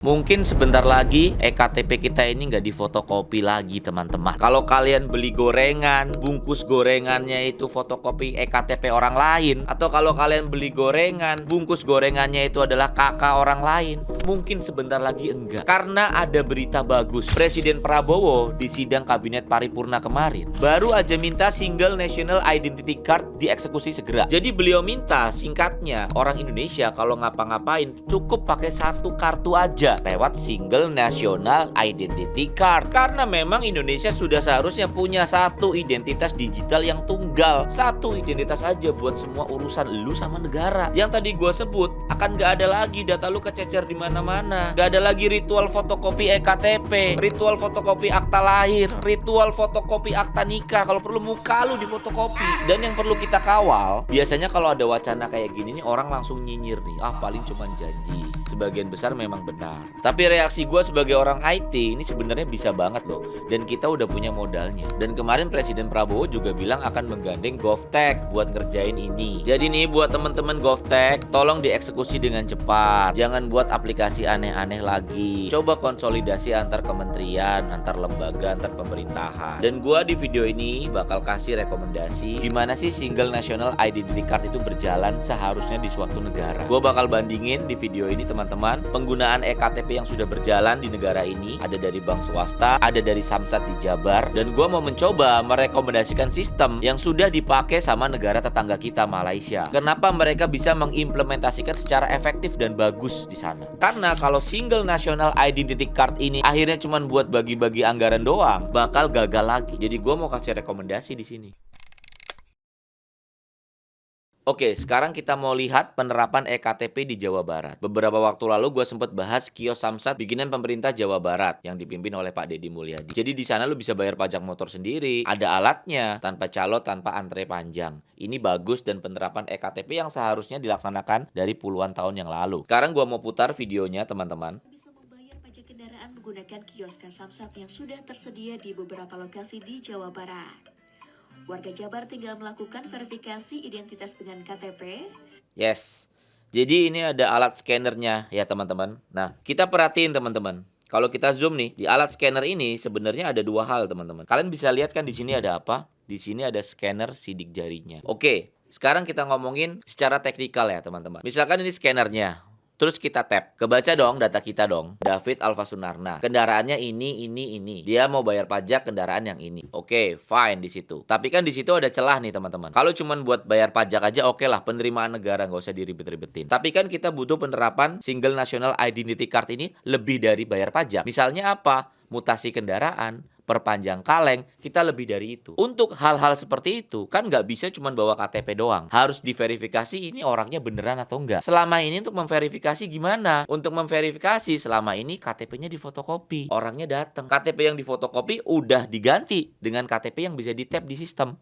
Mungkin sebentar lagi ektp kita ini nggak difotokopi lagi teman-teman. Kalau kalian beli gorengan, bungkus gorengannya itu fotokopi ektp orang lain, atau kalau kalian beli gorengan, bungkus gorengannya itu adalah kakak orang lain, mungkin sebentar lagi enggak. Karena ada berita bagus, Presiden Prabowo di sidang kabinet paripurna kemarin baru aja minta single national identity card dieksekusi segera. Jadi beliau minta singkatnya, orang Indonesia kalau ngapa-ngapain cukup pakai satu kartu aja lewat single national identity card. Karena memang Indonesia sudah seharusnya punya satu identitas digital yang tunggal, satu identitas aja buat semua urusan lu sama negara. Yang tadi gue sebut, akan gak ada lagi data lu kececer di mana-mana. Gak ada lagi ritual fotokopi ektp, ritual fotokopi akta lahir, ritual fotokopi akta nikah. Kalau perlu muka lu difotokopi. Dan yang perlu kita kawal, biasanya kalau ada wacana kayak gini nih, orang langsung nyinyir nih, paling cuman janji. Sebagian besar memang benar. Tapi reaksi gue sebagai orang IT ini sebenarnya bisa banget loh. Dan kita udah punya modalnya. Dan kemarin Presiden Prabowo juga bilang akan menggandeng GovTech buat ngerjain ini. Jadi nih buat teman-teman GovTech, tolong dieksekusi dengan cepat. Jangan buat aplikasi aneh-aneh lagi. Coba konsolidasi antar kementerian, antar lembaga, antar pemerintahan. Dan gue di video ini bakal kasih rekomendasi gimana sih single national identity card itu berjalan seharusnya di suatu negara. Gue bakal bandingin di video ini teman-teman, penggunaan ektp yang sudah berjalan di negara ini, ada dari bank swasta, ada dari Samsat di Jabar, dan gue mau mencoba merekomendasikan sistem yang sudah dipakai sama negara tetangga kita, Malaysia. Kenapa mereka bisa mengimplementasikan secara efektif dan bagus di sana? Karena kalau single national identity card ini akhirnya cuma buat bagi-bagi anggaran doang, bakal gagal lagi. Jadi gue mau kasih rekomendasi di sini. Oke, sekarang kita mau lihat penerapan ektp di Jawa Barat. Beberapa waktu lalu gue sempat bahas kios Samsat bikinan pemerintah Jawa Barat yang dipimpin oleh Pak Deddy Mulyadi. Jadi di sana lu bisa bayar pajak motor sendiri, ada alatnya, tanpa calo, tanpa antre panjang. Ini bagus dan penerapan ektp yang seharusnya dilaksanakan dari puluhan tahun yang lalu. Sekarang gue mau putar videonya teman-teman. Bisa membayar pajak kendaraan menggunakan kios Samsat yang sudah tersedia di beberapa lokasi di Jawa Barat. Warga Jabar tinggal melakukan verifikasi identitas dengan KTP. Yes. Jadi ini ada alat scannernya ya teman-teman. Nah, kita perhatiin teman-teman. Kalau kita zoom nih, di alat scanner ini sebenarnya ada dua hal teman-teman. Kalian bisa lihat kan di sini ada apa? Di sini ada scanner sidik jarinya. Oke, sekarang kita ngomongin secara teknikal ya teman-teman. Misalkan ini scannernya. Terus kita tap, kebaca dong data kita dong. David Alfa Sunarna. Kendaraannya ini. Dia mau bayar pajak kendaraan yang ini. Oke, fine di situ. Tapi kan di situ ada celah nih teman-teman. Kalau cuman buat bayar pajak aja oke lah, penerimaan negara nggak usah diribet-ribetin. Tapi kan kita butuh penerapan single national identity card ini lebih dari bayar pajak. Misalnya apa? Mutasi kendaraan, perpanjang kaleng, kita lebih dari itu. Untuk hal-hal seperti itu, kan nggak bisa cuma bawa KTP doang. Harus diverifikasi ini orangnya beneran atau enggak. Selama ini untuk memverifikasi gimana? Untuk memverifikasi selama ini KTP-nya difotokopi. Orangnya datang. KTP yang difotokopi udah diganti dengan KTP yang bisa di-tap di sistem.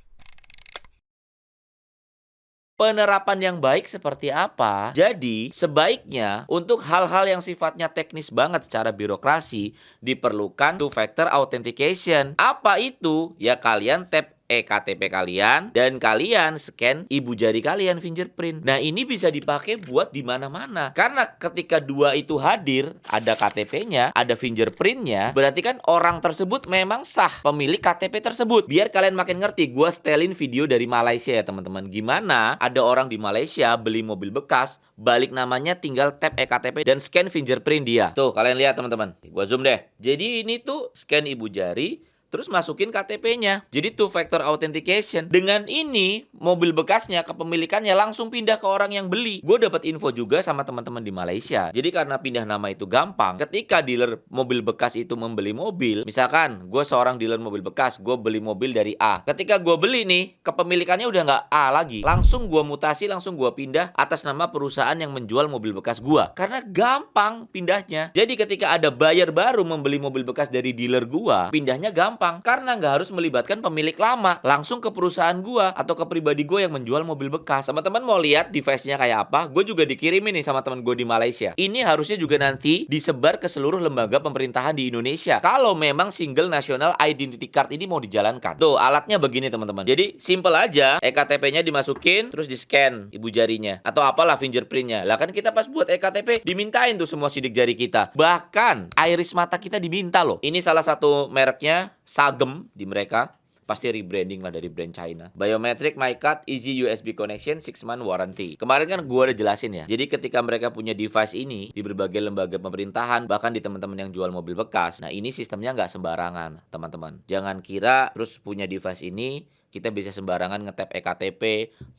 Penerapan yang baik seperti apa? Jadi, sebaiknya untuk hal-hal yang sifatnya teknis banget secara birokrasi, diperlukan two-factor authentication. Apa itu? Ya kalian tap ektp kalian dan kalian scan ibu jari kalian fingerprint. Nah, ini bisa dipakai buat di mana-mana. Karena ketika dua itu hadir, ada KTP-nya, ada fingerprint-nya, berarti kan orang tersebut memang sah pemilik KTP tersebut. Biar kalian makin ngerti, gua setelin video dari Malaysia ya teman-teman. Gimana ada orang di Malaysia beli mobil bekas, balik namanya tinggal tap ektp dan scan fingerprint dia. Tuh, kalian lihat teman-teman. Gua zoom deh. Jadi ini tuh scan ibu jari, terus masukin KTP-nya. Jadi two factor authentication. Dengan ini mobil bekasnya, kepemilikannya langsung pindah ke orang yang beli. Gue dapat info juga sama teman-teman di Malaysia. Jadi karena pindah nama itu gampang, ketika dealer mobil bekas itu membeli mobil, misalkan gue seorang dealer mobil bekas, gue beli mobil dari A. Ketika gue beli nih, kepemilikannya udah nggak A lagi. Langsung gue mutasi, langsung gue pindah atas nama perusahaan yang menjual mobil bekas gue. Karena gampang pindahnya. Jadi ketika ada buyer baru membeli mobil bekas dari dealer gue, pindahnya gampang. gampang karena nggak harus melibatkan pemilik lama, langsung ke perusahaan gua atau ke pribadi gua yang menjual mobil bekas. Teman-teman mau lihat device-nya kayak apa? Gue juga dikirimin nih sama teman gue di Malaysia. Ini harusnya juga nanti disebar ke seluruh lembaga pemerintahan di Indonesia kalau memang Single National Identity Card ini mau dijalankan. Tuh, alatnya begini teman-teman. Jadi simple aja, EKTP-nya dimasukin terus di-scan ibu jarinya atau apalah fingerprint-nya. Lah kan kita pas buat EKTP dimintain tuh semua sidik jari kita. Bahkan iris mata kita diminta loh. Ini salah satu mereknya, Sagem di mereka. Pasti rebranding lah dari brand China. Biometric MyCard Easy USB Connection 6-month warranty. Kemarin kan gue udah jelasin ya. Jadi ketika mereka punya device ini di berbagai lembaga pemerintahan, bahkan di teman-teman yang jual mobil bekas, nah ini sistemnya nggak sembarangan, teman-teman. Jangan kira terus punya device ini kita bisa sembarangan nge-tap EKTP,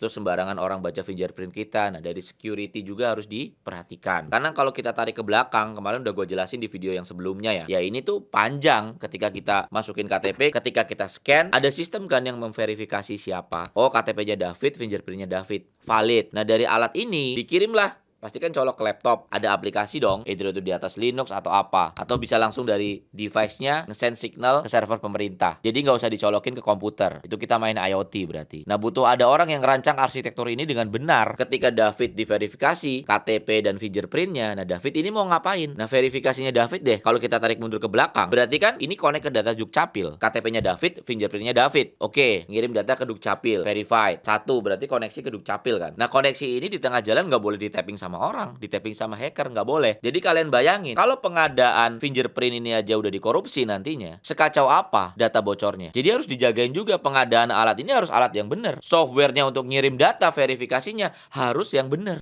terus sembarangan orang baca fingerprint kita. Nah, dari security juga harus diperhatikan. Karena kalau kita tarik ke belakang, kemarin udah gue jelasin di video yang sebelumnya ya. Ya ini tuh panjang ketika kita masukin KTP, ketika kita scan, ada sistem kan yang memverifikasi siapa. Oh, KTP-nya David, fingerprint-nya David, valid. Nah, dari alat ini dikirimlah. Pastikan colok ke laptop, ada aplikasi dong, either itu di atas Linux atau apa. Atau bisa langsung dari device-nya nge-send signal ke server pemerintah. Jadi nggak usah dicolokin ke komputer. Itu kita main IoT berarti. Nah, butuh ada orang yang ngerancang arsitektur ini dengan benar. Ketika David diverifikasi, KTP dan fingerprint-nya, nah David ini mau ngapain? Nah, verifikasinya David deh, kalau kita tarik mundur ke belakang, berarti kan ini connect ke data Dukcapil. KTP-nya David, fingerprint-nya David. Oke, ngirim data ke Dukcapil, verified. Satu, berarti koneksi ke Dukcapil kan. Nah, koneksi ini di tengah jalan nggak boleh di-tapping sama orang, di-tapping sama hacker nggak boleh. Jadi kalian bayangin, kalau pengadaan fingerprint ini aja udah dikorupsi nantinya, sekacau apa data bocornya. Jadi harus dijagain juga pengadaan alat ini, harus alat yang benar. Softwarenya untuk ngirim data verifikasinya harus yang benar.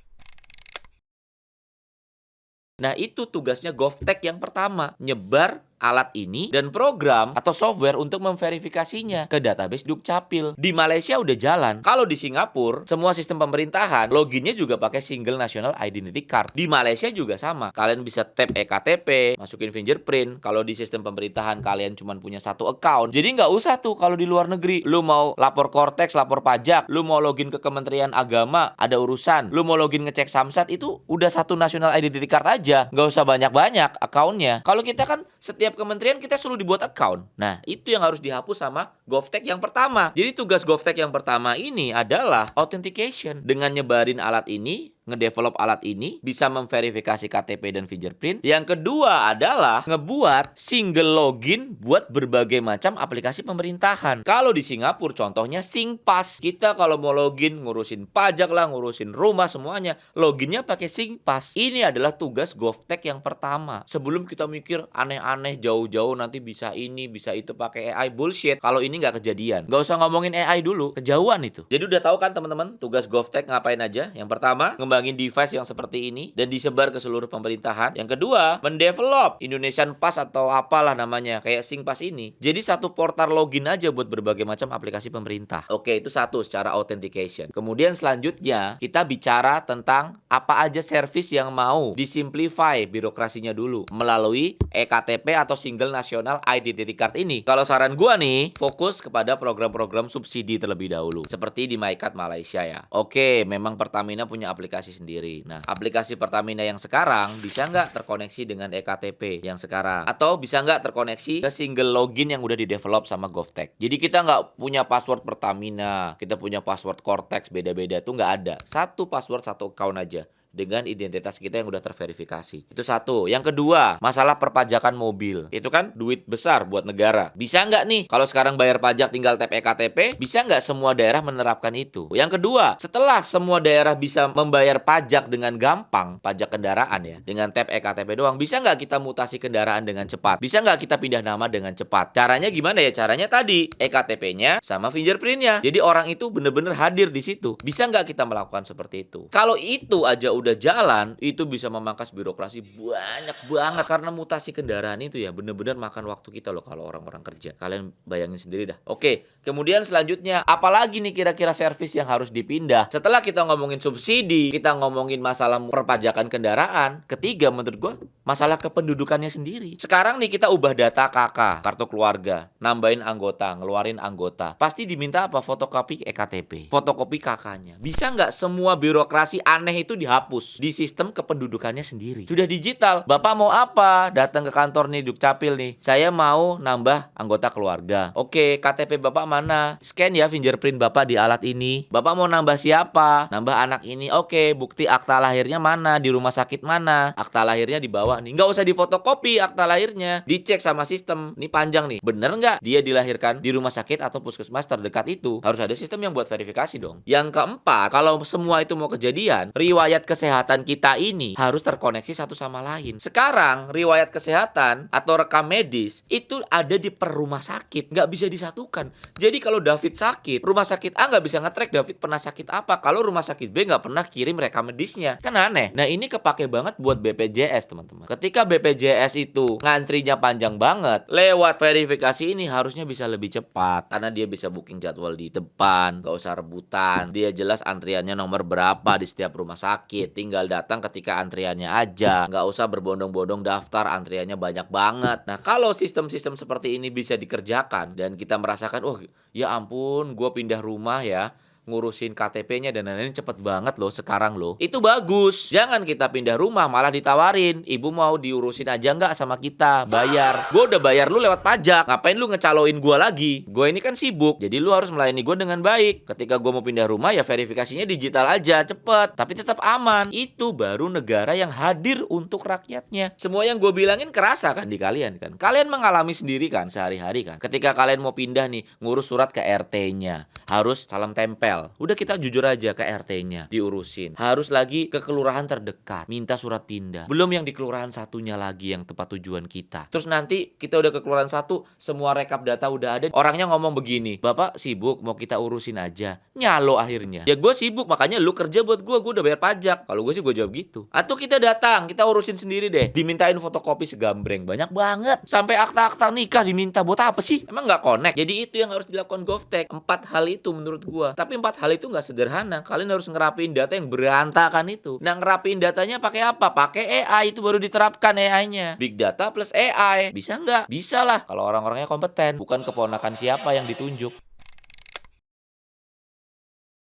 Nah, itu tugasnya GovTech yang pertama, nyebar alat ini dan program atau software untuk memverifikasinya ke database Dukcapil. Di Malaysia udah jalan. Kalau di Singapura, semua sistem pemerintahan loginnya juga pakai Single National Identity Card. Di Malaysia juga sama. Kalian bisa tap EKTP, masukin fingerprint. Kalau di sistem pemerintahan kalian cuma punya satu account, jadi nggak usah tuh kalau di luar negeri. Lu mau lapor Cortex, lapor pajak, lu mau login ke Kementerian Agama, ada urusan. Lu mau login ngecek Samsat, itu udah satu National Identity Card aja. Nggak usah banyak-banyak accountnya. Kalau kita kan setiap kementerian kita suruh dibuat account. Nah, itu yang harus dihapus sama GovTech yang pertama. Jadi tugas GovTech yang pertama ini adalah authentication. Dengan nyebarin alat ini, ngedevelop alat ini, bisa memverifikasi KTP dan fingerprint. Yang kedua adalah ngebuat single login buat berbagai macam aplikasi pemerintahan. Kalau di Singapura contohnya SingPass. Kita kalau mau login, ngurusin pajak lah, ngurusin rumah, semuanya, loginnya pakai SingPass. Ini adalah tugas GovTech yang pertama. Sebelum kita mikir aneh-aneh jauh-jauh nanti bisa ini, bisa itu pakai AI, bullshit. Kalau ini nggak kejadian. Nggak usah ngomongin AI dulu, kejauhan itu. Jadi udah tahu kan teman-teman, tugas GovTech ngapain aja? Yang pertama, ngembangin device yang seperti ini dan disebar ke seluruh pemerintahan. Yang kedua, mendevelop Indonesian Pass atau apalah namanya, kayak SingPass ini. Jadi satu portal login aja buat berbagai macam aplikasi pemerintah. Oke, itu satu secara authentication. Kemudian selanjutnya, kita bicara tentang apa aja service yang mau disimplify birokrasinya dulu melalui EKTP atau Single National Identity Card ini. Kalau saran gua nih, fokus kepada program-program subsidi terlebih dahulu. Seperti di MyCard Malaysia ya. Oke, memang Pertamina punya aplikasi sendiri. Nah, aplikasi Pertamina yang sekarang bisa nggak terkoneksi dengan EKTP yang sekarang? Atau bisa nggak terkoneksi ke single login yang udah di-develop sama GovTech? Jadi kita nggak punya password Pertamina, kita punya password Cortex, beda-beda. Itu nggak ada. Satu password, satu account aja dengan identitas kita yang udah terverifikasi. Itu satu. Yang kedua, masalah perpajakan mobil. Itu kan duit besar buat negara. Bisa nggak nih, kalau sekarang bayar pajak tinggal tap EKTP, bisa nggak semua daerah menerapkan itu? Yang kedua, setelah semua daerah bisa membayar pajak dengan gampang, pajak kendaraan ya, dengan tap EKTP doang, bisa nggak kita mutasi kendaraan dengan cepat? Bisa nggak kita pindah nama dengan cepat? Caranya gimana ya? Caranya tadi, EKTP-nya sama fingerprint-nya. Jadi orang itu bener-bener hadir di situ. Bisa nggak kita melakukan seperti itu? Kalau itu aja udah jalan, itu bisa memangkas birokrasi banyak banget. Karena mutasi kendaraan itu ya bener-bener makan waktu kita loh kalau orang-orang kerja. Kalian bayangin sendiri dah. Oke, kemudian selanjutnya apalagi nih kira-kira servis yang harus dipindah? Setelah kita ngomongin subsidi, kita ngomongin masalah perpajakan kendaraan, ketiga menurut gue masalah kependudukannya sendiri. Sekarang nih kita ubah data KK, kartu keluarga, nambahin anggota, ngeluarin anggota. Pasti diminta apa? Fotokopi EKTP, fotokopi KK-nya. Bisa nggak semua birokrasi aneh itu dihapus? dihapus di sistem kependudukannya sendiri. Sudah digital. Bapak mau apa? Datang ke kantor nih Dukcapil nih. Saya mau nambah anggota keluarga. Oke, KTP Bapak mana? Scan ya fingerprint Bapak di alat ini. Bapak mau nambah siapa? Nambah anak ini. Oke, bukti akta lahirnya mana? Di rumah sakit mana? Akta lahirnya dibawa nih. Nggak usah difotokopi akta lahirnya. Dicek sama sistem. Ini panjang nih. Bener nggak dia dilahirkan di rumah sakit atau puskesmas terdekat itu? Harus ada sistem yang buat verifikasi dong. Yang keempat, kalau semua itu mau kejadian, riwayat kesehatan kita ini harus terkoneksi satu sama lain. Sekarang, riwayat kesehatan atau rekam medis itu ada di per rumah sakit. Nggak bisa disatukan. Jadi kalau David sakit, rumah sakit A nggak bisa nge-track David pernah sakit apa. Kalau rumah sakit B nggak pernah kirim rekam medisnya. Kan aneh. Nah ini kepake banget buat BPJS teman-teman. Ketika BPJS itu ngantrinya panjang banget, lewat verifikasi ini harusnya bisa lebih cepat. Karena dia bisa booking jadwal di depan, nggak usah rebutan. Dia jelas antriannya nomor berapa di setiap rumah sakit. Tinggal datang ketika antriannya aja. Nggak usah berbondong-bondong daftar, antriannya banyak banget. Nah kalau sistem-sistem seperti ini bisa dikerjakan dan kita merasakan, oh ya ampun gue pindah rumah ya, ngurusin KTP-nya dan lain-lain cepet banget loh sekarang loh. Itu bagus. Jangan kita pindah rumah malah ditawarin, ibu mau diurusin aja nggak sama kita, bayar. Gue udah bayar lu lewat pajak, ngapain lu ngecaloin gue lagi? Gue ini kan sibuk, jadi lu harus melayani gue dengan baik. Ketika gue mau pindah rumah ya verifikasinya digital aja, cepet tapi tetap aman. Itu baru negara yang hadir untuk rakyatnya. Semua yang gue bilangin kerasa kan di kalian kan. Kalian mengalami sendiri kan sehari-hari kan. Ketika kalian mau pindah nih, ngurus surat ke RT-nya, harus salam tempel. Udah kita jujur aja ke RT-nya diurusin. Harus lagi ke kelurahan terdekat, minta surat pindah. Belum yang di kelurahan satunya lagi yang tempat tujuan kita. Terus nanti kita udah ke kelurahan satu, semua rekap data udah ada. Orangnya ngomong begini, Bapak sibuk mau kita urusin aja. Nyalo akhirnya. Ya gue sibuk makanya lu kerja buat gue udah bayar pajak. Kalau gue sih gue jawab gitu. Atau kita datang, kita urusin sendiri deh. Dimintain fotokopi segambreng, banyak banget. Sampai akta-akta nikah diminta, buat apa sih? Emang nggak connect? Jadi itu yang harus dilakukan GovTech. 4 hal itu menurut gue. Tapi 4 hal itu nggak sederhana. Kalian harus ngerapiin data yang berantakan itu. Nah ngerapiin datanya pakai apa? Pakai AI, itu baru diterapkan AI-nya. Big data plus AI. Bisa nggak? Bisa lah. Kalau orang-orangnya kompeten. Bukan keponakan siapa yang ditunjuk.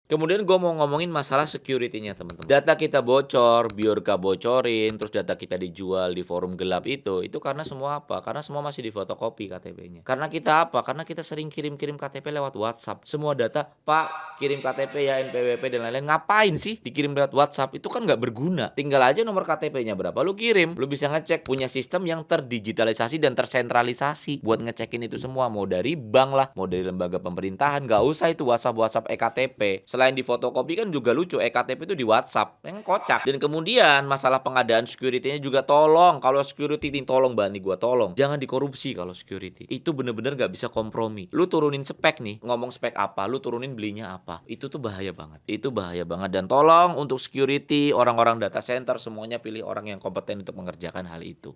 Kemudian gue mau ngomongin masalah security-nya teman-teman. Data kita bocor, Bjorka bocorin, terus data kita dijual di forum gelap itu karena semua apa? Karena semua masih difotokopi KTP-nya. Karena kita apa? Karena kita sering kirim-kirim KTP lewat WhatsApp. Semua data, Pak, kirim KTP ya, NPWP dan lain-lain. Ngapain sih dikirim lewat WhatsApp? Itu kan nggak berguna. Tinggal aja nomor KTP-nya berapa, lu kirim. Lu bisa ngecek, punya sistem yang terdigitalisasi dan tersentralisasi buat ngecekin itu semua. Mau dari bank lah, mau dari lembaga pemerintahan. Nggak usah itu WhatsApp eKTP. Selain di fotokopi kan juga lucu, eKTP itu di WhatsApp, yang kocak. Dan kemudian masalah pengadaan security-nya juga tolong. Kalau security ini tolong Bani gua tolong, jangan dikorupsi kalau security. Itu bener-bener gak bisa kompromi. Lu turunin spek nih, ngomong spek apa, lu turunin belinya apa. Itu tuh bahaya banget. Itu bahaya banget dan tolong untuk security, orang-orang data center semuanya pilih orang yang kompeten untuk mengerjakan hal itu.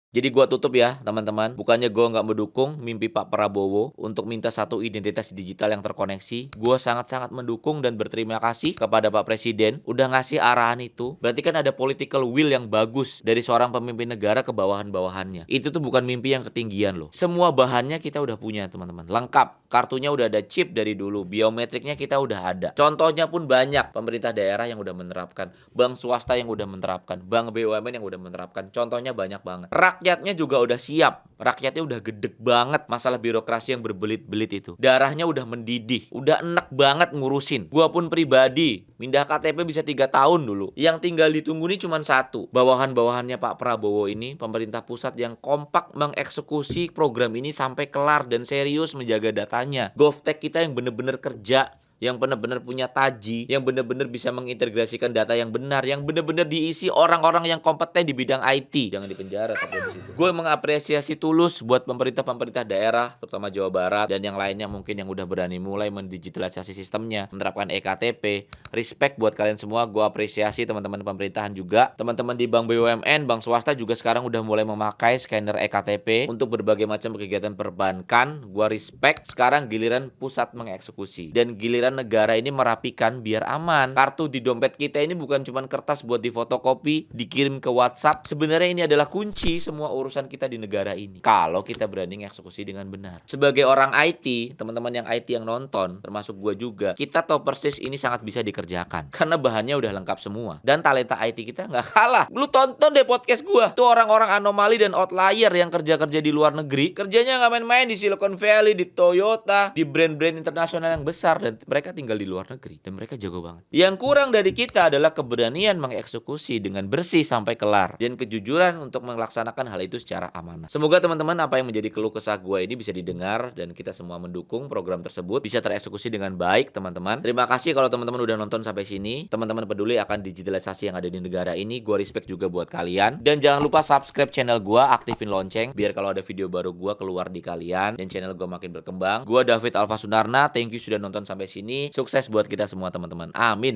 Jadi gua tutup ya teman-teman. Bukannya gua nggak mendukung mimpi Pak Prabowo untuk minta satu identitas digital yang terkoneksi. Gua sangat-sangat mendukung dan berterima kasih kepada Pak Presiden udah ngasih arahan itu. Berarti kan ada political will yang bagus dari seorang pemimpin negara ke bawahan-bawahannya. Itu tuh bukan mimpi yang ketinggian loh. Semua bahannya kita udah punya teman-teman. Lengkap. Kartunya udah ada chip dari dulu. Biometriknya kita udah ada. Contohnya pun banyak. Pemerintah daerah yang udah menerapkan. Bank swasta yang udah menerapkan. Bank BUMN yang udah menerapkan. Contohnya banyak banget. Rakyatnya juga udah siap. Rakyatnya udah gedek banget masalah birokrasi yang berbelit-belit itu. Darahnya udah mendidih. Udah enak banget ngurusin. Gua pun pribadi pindah KTP bisa 3 tahun dulu. Yang tinggal ditunggu ini cuma satu. Bawahan-bawahannya Pak Prabowo ini, pemerintah pusat yang kompak mengeksekusi program ini sampai kelar dan serius menjaga datanya. GovTech kita yang bener-bener kerja, yang benar-benar punya taji, yang benar-benar bisa mengintegrasikan data yang benar, yang benar-benar diisi orang-orang yang kompeten di bidang IT. Jangan dipenjara tapi di situ. Gue mengapresiasi tulus buat pemerintah daerah, terutama Jawa Barat dan yang lainnya mungkin yang udah berani mulai mendigitalisasi sistemnya, menerapkan eKTP. Respect buat kalian semua, gue apresiasi teman-teman pemerintahan juga. Teman-teman di bank BUMN, bank swasta juga sekarang udah mulai memakai scanner eKTP untuk berbagai macam kegiatan perbankan. Gue respect. Sekarang giliran pusat mengeksekusi dan giliran perwakilan negara ini merapikan biar aman. Kartu di dompet kita ini bukan cuma kertas buat difotokopi, dikirim ke WhatsApp. Sebenarnya ini adalah kunci semua urusan kita di negara ini. Kalau kita berani eksekusi dengan benar. Sebagai orang IT, teman-teman yang IT yang nonton, termasuk gue juga, kita tahu persis ini sangat bisa dikerjakan. Karena bahannya udah lengkap semua. Dan talenta IT kita nggak kalah. Lu tonton deh podcast gue. Tuh orang-orang anomali dan outlier yang kerja-kerja di luar negeri. Kerjanya nggak main-main di Silicon Valley, di Toyota, di brand-brand internasional yang besar. Dan mereka tinggal di luar negeri. Dan mereka jago banget. Yang kurang dari kita adalah keberanian mengeksekusi dengan bersih sampai kelar. Dan kejujuran untuk melaksanakan hal itu secara amanah. Semoga teman-teman apa yang menjadi keluh kesah gue ini bisa didengar. Dan kita semua mendukung program tersebut. Bisa tereksekusi dengan baik teman-teman. Terima kasih kalau teman-teman udah nonton sampai sini. Teman-teman peduli akan digitalisasi yang ada di negara ini. Gue respect juga buat kalian. Dan jangan lupa subscribe channel gue, aktifin lonceng. Biar kalau ada video baru gue keluar di kalian. Dan channel gue makin berkembang. Gue David Alfa Sunarna. Thank you sudah nonton sampai sini. Sukses buat kita semua teman-teman. Amin.